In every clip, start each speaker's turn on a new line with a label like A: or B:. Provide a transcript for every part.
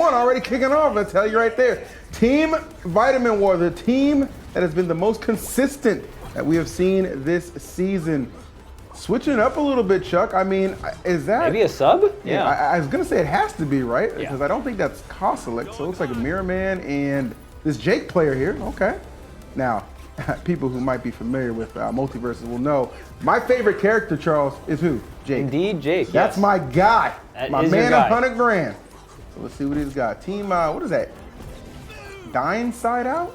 A: 1v1 already kicking off. I tell you right there. Team Vitaminwater, the team that has been the most consistent that we have seen this season. Switching it up a little bit, Chuck. I mean, is that...
B: Maybe a sub?
A: Yeah. I was going to say it has to be, right? Because I don't think that's Kozilek. So it looks like a Mirror Man and this Jake player here. Okay. Now, people who might be familiar with Multiversus will know my favorite character, Charles, is who? Jake.
B: Indeed, Jake.
A: That's my guy.
B: That
A: my
B: is
A: man,
B: your guy.
A: 100 grand. So let's see what he's got. Team, what is that? Dinsideout?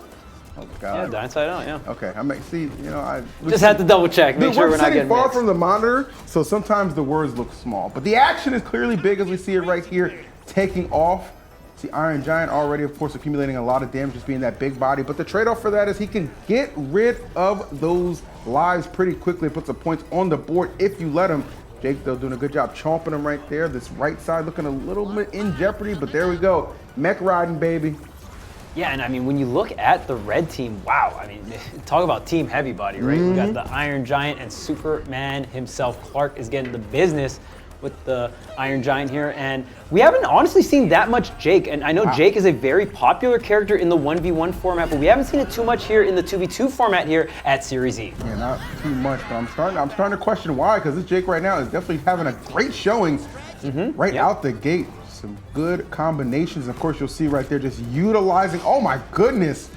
A: Oh God.
B: Yeah, Dinsideout, yeah.
A: Okay, I mean, see, you know, I
B: just had to double check, make sure we're not getting
A: far
B: mixed.
A: from the monitor, so sometimes the words look small. But the action is clearly big as we see it right here, taking off. See Iron Giant already, of course, accumulating a lot of damage, just being that big body. But the trade-off for that is he can get rid of those lives pretty quickly, put some points on the board if you let him. Jake, though, doing a good job chomping him right there. This right side looking a little bit in jeopardy, but there we go. Mech riding, baby.
B: Yeah, and I mean, when you look at the red team, wow, I mean, talk about team heavy body, right? We got the Iron Giant and Superman himself. Clark is getting the business with the Iron Giant here, and we haven't honestly seen that much Jake, and I know Jake is a very popular character in the 1v1 format, but we haven't seen it too much here in the 2v2 format here at Series E.
A: Yeah, not too much, but I'm starting to question why, because this Jake right now is definitely having a great showing out the gate. Some good combinations. Of course, you'll see right there just utilizing, oh my goodness,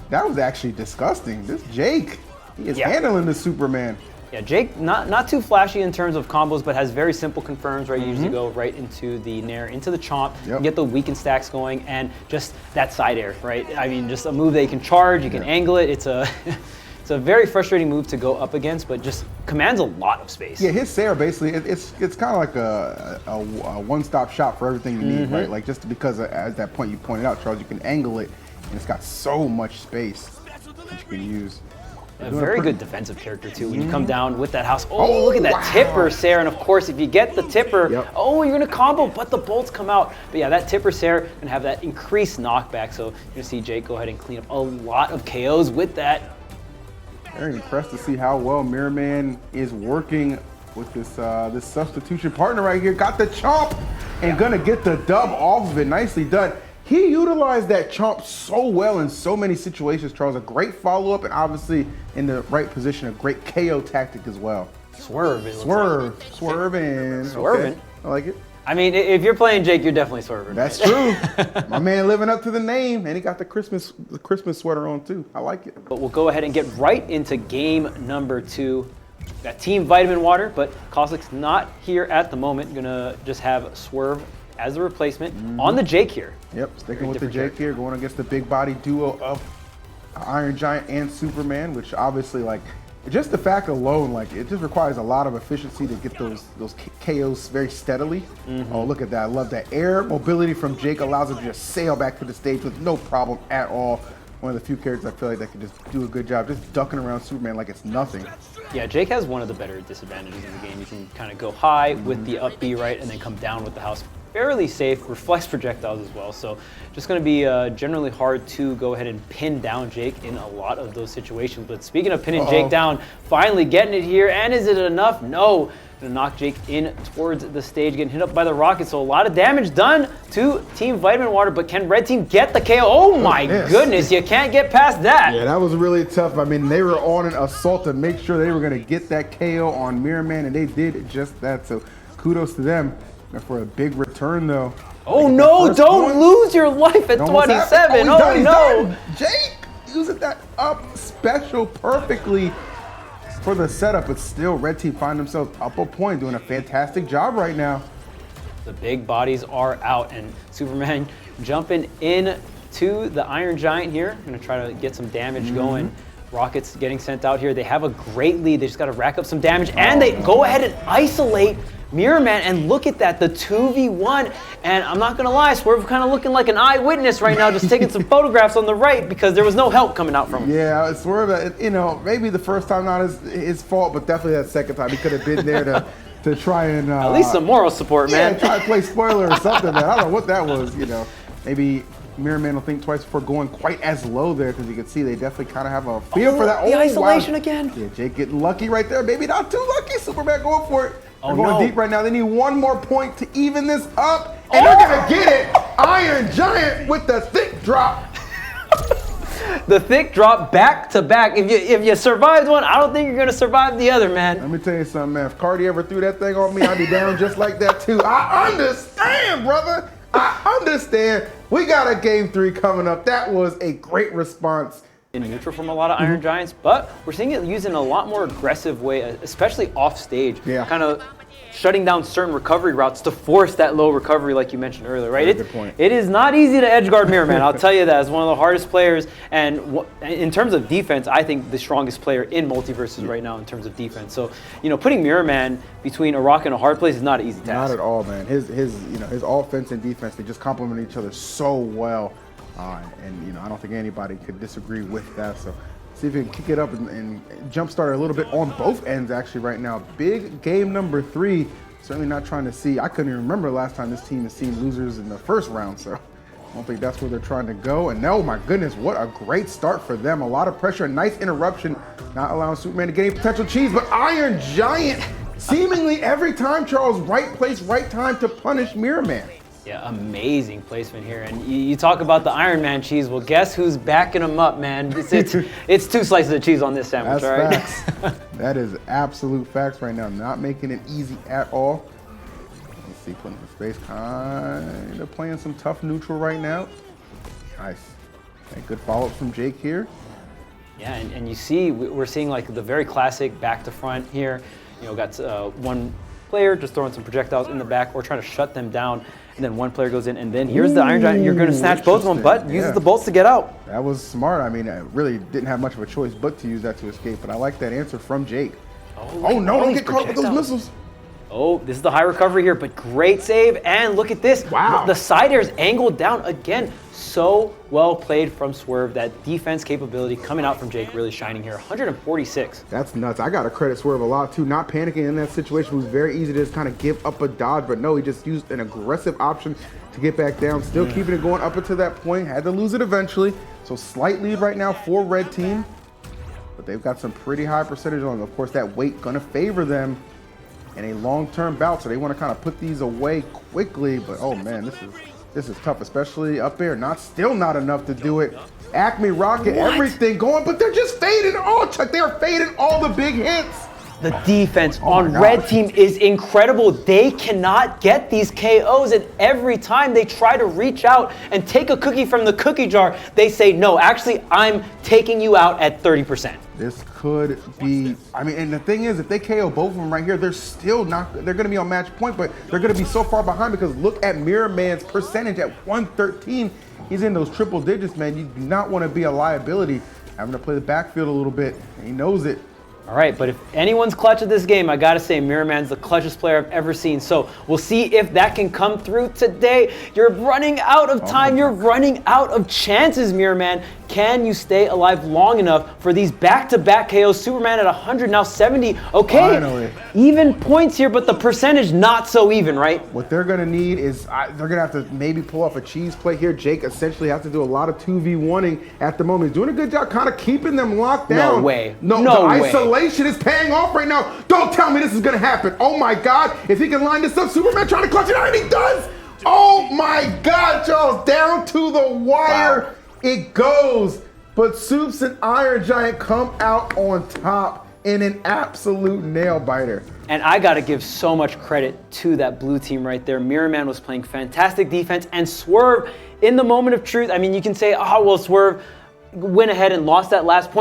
A: that was actually disgusting. This Jake, he is handling the Superman.
B: Yeah, Jake, not too flashy in terms of combos, but has very simple confirms, right? You usually go right into the Nair, into the Chomp, get the weaken stacks going, and just that side air, right? I mean, just a move that you can charge, you can angle it. It's a it's a very frustrating move to go up against, but just commands a lot of space. Yeah,
A: his Sarah basically, it's kind of like a one-stop shop for everything you need, right? Like just because at that point you pointed out, Charles, you can angle it, and it's got so much space that you can use.
B: A very good defensive character too. When you come down with that house, look at that tipper, Sarah, and of course if you get the tipper, you're gonna combo, but the bolts come out. But yeah, that tipper, Sarah, gonna have that increased knockback. So you're gonna see Jake go ahead and clean up a lot of KOs with that.
A: Very impressed to see how well Mirror Man is working with this this substitution partner right here. Got the chomp and gonna get the dub off of it. Nicely done. He utilized that chomp so well in so many situations, Charles. A great follow-up and obviously in the right position, a great KO tactic as well.
B: Swerving.
A: Okay. I like it.
B: I mean, if you're playing Jake, you're definitely swerving.
A: That's true. My man living up to the name, and he got the Christmas sweater on too. I like it.
B: But we'll go ahead and get right into game number 2. We've got Team Vitaminwater, but Kozilek's not here at the moment. Gonna just have Swerve as a replacement on the Jake here.
A: Yep, sticking with the Jake here, going against the big body duo of Iron Giant and Superman, which obviously, like, just the fact alone, like, it just requires a lot of efficiency to get those KOs very steadily. Oh, look at that. I love that. Air mobility from Jake allows him to just sail back to the stage with no problem at all. One of the few characters I feel like that can just do a good job, just ducking around Superman like it's nothing.
B: Yeah, Jake has one of the better disadvantages in the game. You can kind of go high with the up B, right, and then come down with the house. Fairly safe, reflects projectiles as well, so just going to be generally hard to go ahead and pin down Jake in a lot of those situations. But speaking of pinning Jake down, finally getting it here, and is it enough? No. Gonna knock Jake in towards the stage, getting hit up by the rocket, so a lot of damage done to Team Vitaminwater, but can Red Team get the KO? Oh my goodness, you can't get past that.
A: Yeah, that was really tough. I mean, they were on an assault to make sure they were gonna get that KO on Mirror Man, and they did just that, so kudos to them. For a big return, though.
B: Oh no, don't lose your life at 27. Oh no.
A: Jake using that up special perfectly for the setup, but still Red Team find themselves up a point, doing a fantastic job right now.
B: The big bodies are out, and Superman jumping in to the Iron Giant here. Gonna try to get some damage going. Rockets getting sent out here. They have a great lead. They just gotta rack up some damage, and they go ahead and isolate Mirror Man, and look at that, the 2v1, and I'm not gonna lie, Swerve kind of looking like an eyewitness right now, just taking some photographs on the right because there was no help coming out from him.
A: Yeah, Swerve, you know, maybe the first time not his fault, but definitely that second time he could have been there to try and
B: at least some moral support, man.
A: Yeah, try to play spoiler or something, man. I don't know what that was, you know. Maybe Mirror Man will think twice before going quite as low there, because you can see they definitely kind of have a feel for that.
B: The isolation again.
A: Yeah, Jake getting lucky right there. Maybe not too lucky. Superman going for it. They're going deep right now. They need one more point to even this up, and they're gonna get it. Iron hit with the thick drop.
B: The thick drop back to back. If you survived one, I don't think you're gonna survive the other, man.
A: Let me tell you something, man. If Cardi ever threw that thing on me, I'd be down just like that too. I understand, brother. I understand. We got a game 3 coming up. That was a great response.
B: In neutral from a lot of Iron Giants, but we're seeing it used in a lot more aggressive way, especially off stage.
A: Yeah.
B: Kind of shutting down certain recovery routes to force that low recovery, like you mentioned earlier, right?
A: Good point.
B: It is not easy to edge guard Mirror Man. I'll tell you that. As one of the hardest players, and in terms of defense, I think the strongest player in Multiversus right now in terms of defense. So, putting Mirror Man between a rock and a hard place is not an easy task.
A: Not at all, man. His offense and defense, they just complement each other so well. And I don't think anybody could disagree with that. So see if we can kick it up and jumpstart a little bit on both ends actually right now. Big game number 3. Certainly not trying to see. I couldn't even remember the last time this team has seen losers in the first round. So I don't think that's where they're trying to go. And oh my goodness, what a great start for them. A lot of pressure, a nice interruption, not allowing Superman to get any potential cheese. But Iron Giant, seemingly every time, Charles, right place, right time to punish Mirror Man.
B: Yeah, amazing placement here. And you talk about the Iron Man cheese. Well, guess who's backing him up, man? It's 2 slices of cheese on this sandwich,
A: That's
B: all right?
A: facts. That is absolute facts right now. Not making it easy at all. Let's see, putting the space, kind of playing some tough neutral right now. Nice. Okay, good follow-up from Jake here.
B: Yeah, and you see, we're seeing like the very classic back to front here. Got one player just throwing some projectiles in the back or trying to shut them down. And then one player goes in, and then here's the Iron Giant. You're going to snatch both of them, but uses the bolts to get out.
A: That was smart. I mean, I really didn't have much of a choice but to use that to escape, but I like that answer from Jake. Oh no, don't get caught up with those missiles.
B: Oh, this is the high recovery here, but great save. And look at this.
A: Wow.
B: The side air is angled down again. So well played from Swerve. That defense capability coming out from Jake really shining here. 146.
A: That's nuts. I got to credit Swerve a lot too. Not panicking in that situation. It was very easy to just kind of give up a dodge, but no, he just used an aggressive option to get back down. Still keeping it going up until that point. Had to lose it eventually. So slight lead right now for Red Team, but they've got some pretty high percentage on them. Of course, that weight going to favor them in a long-term bout, so they want to kind of put these away quickly. But oh man, this is tough, especially up there. Still not enough to do it. Acme Rocket, everything going, but they're just fading all. Chuck, they are fading all the big hits.
B: The defense on Red Team is incredible. They cannot get these KOs, and every time they try to reach out and take a cookie from the cookie jar, they say, no, actually, I'm taking you out at 30%.
A: This could be, and the thing is, if they KO both of them right here, they're still not, they're going to be on match point, but they're going to be so far behind because look at Mirror Man's percentage at 113. He's in those triple digits, man. You do not want to be a liability. Having to play the backfield a little bit. He knows it.
B: All right, but if anyone's clutch at this game, I gotta say Mirror Man's the clutchest player I've ever seen. So we'll see if that can come through today. You're running out of time. You're running out of chances, Mirror Man. Can you stay alive long enough for these back-to-back KOs? Superman at 100, now 70. Okay,
A: finally.
B: Even points here, but the percentage not so even, right?
A: What they're gonna need is, they're gonna have to maybe pull off a cheese play here. Jake essentially has to do a lot of 2v1ing at the moment. He's doing a good job kind of keeping them locked down.
B: No way.
A: No
B: way.
A: Isolation is paying off right now. Don't tell me this is gonna happen. Oh my God, if he can line this up, Superman trying to clutch it out, and he does. Oh my God, Charles, down to the wire. Wow. It goes, but Supes and Iron Giant come out on top in an absolute nail biter.
B: And I gotta give so much credit to that blue team right there. Mirror Man was playing fantastic defense, and Swerve in the moment of truth. I mean, you can say, oh, well, Swerve went ahead and lost that last point.